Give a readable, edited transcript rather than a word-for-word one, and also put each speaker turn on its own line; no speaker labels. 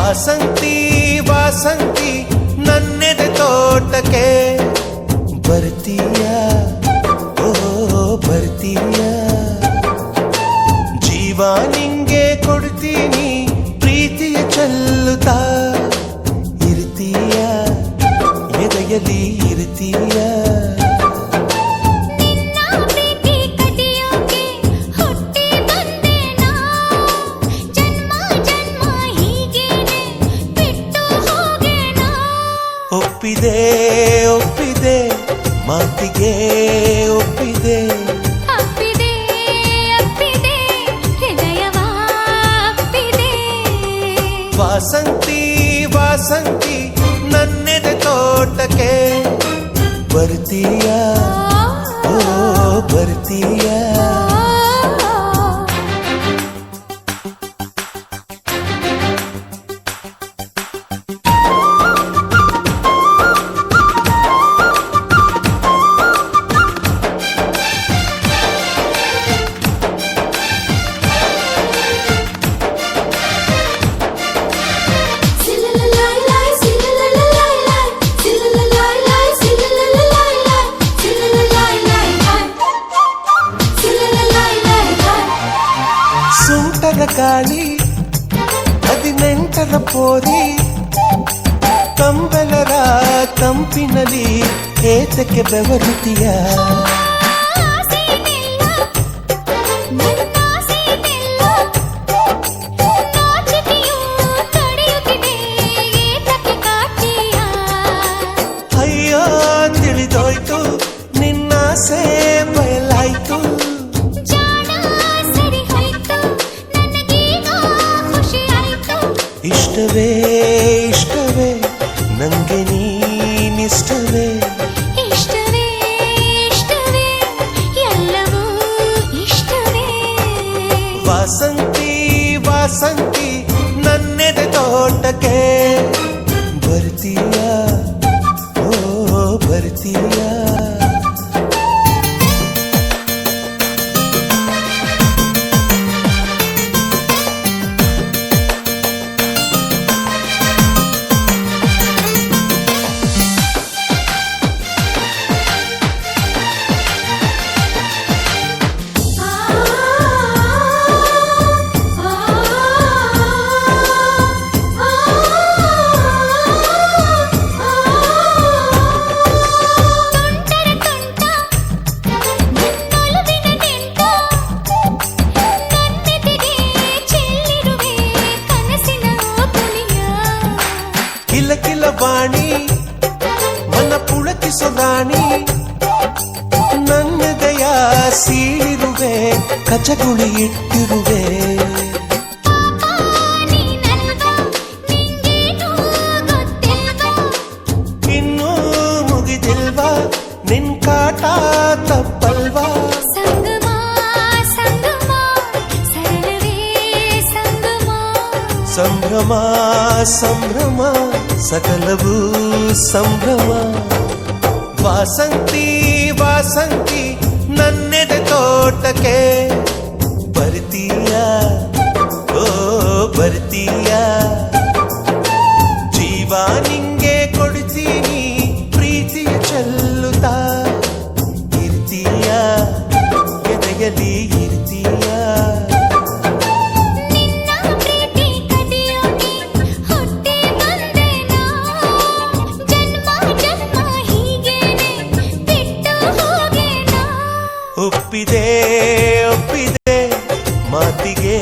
ವಾಸಂತಿ ವಾಸಂತಿ ನನ್ನೆದೆ ತೋಟಕ್ಕೆ ಬರ್ತೀಯ ಓ ಬರ್ತೀಯ ಜೀವ ನಿಂಗೆ ಕೊಡ್ತೀನಿ ಪ್ರೀತಿಯ ಚೆಲ್ಲುತ್ತಾ ಇರ್ತೀಯ ಎದೆಯಲ್ಲಿ ಇರ್ತೀಯ ಒಪ್ಪಿದೆ ಒಪ್ಪಿದೆ ಮಾತಿಗೆ ಒಪ್ಪಿದೆ
ಅಪ್ಪಿದೆ ಅಪ್ಪಿದೆ ಹೃದಯವ ಅಪ್ಪಿದೆ
ವಾಸಂತಿ ವಾಸಂತಿ ನನ್ನೆದೆ ತೋಟಕ್ಕೆ ಬರ್ತೀಯ ಓ ಬರ್ತೀಯ ಸುಂಟದ ಗಾಳಿ 18ರ ಪೋರಿ ಕಂಬಲರ ಕಂಪಿನಲ್ಲಿ ಏತಕ್ಕೆ ಬೆವರುತ್ತೀಯ ಅಯ್ಯೋ ತಿಳಿದೋಯ್ತು ನಿನ್ನಾಸೆ ಬಯಲಾಯ್ತು ಇಷ್ಟವೇ ಇಷ್ಟವೇ ನಂಗೆ ನೀನಿಷ್ಟವೇ
ಇಷ್ಟವೇ ಇಷ್ಟವೇ ಎಲ್ಲವೂ ಇಷ್ಟವೇ
ವಾಸಂತಿ ವಾಸಂತಿ ನನ್ನೆದೆ ತೋಟಕ್ಕೆ ಬರ್ತೀಯ ಓ ಬರ್ತೀಯ ಕಿಲ ಕಿಲ ವಾಣಿ ಮನ ಪುಳಕಿಸೊದಾಣಿ ನನ್ನದಯ ಸೀಳಿರುವೆ ಕಚಗುಳಿ ಇಟ್ಟಿರುವೆ ಇನ್ನೂ ಮುಗಿದಿಲ್ವಾ ನಿನ್ ಕಾಟ ತಪ್ಪಲ್ವಾ ಸಂಭ್ರಮ ಸಂಭ್ರಮ ಸಕಲವೂ ಸಂಭ್ರಮ ವಾಸಂತಿ ವಾಸಂತಿ ನನ್ನೆದೆ ತೋಟಕ್ಕೆ ಬರ್ತೀಯ ಓ ಬರ್ತೀಯ ಜೀವ ನಿಂಗೆ ಕೊಡ್ತೀನಿ ಪ್ರೀತಿಯ ಚೆಲ್ಲುತ್ತಾ ಇರ್ತೀಯ ಎದೆಯಲ್ಲಿ ಇರ್ತೀಯ ಒಪ್ಪಿದೆ ಒಪ್ಪಿದೆ ಮಾತಿಗೆ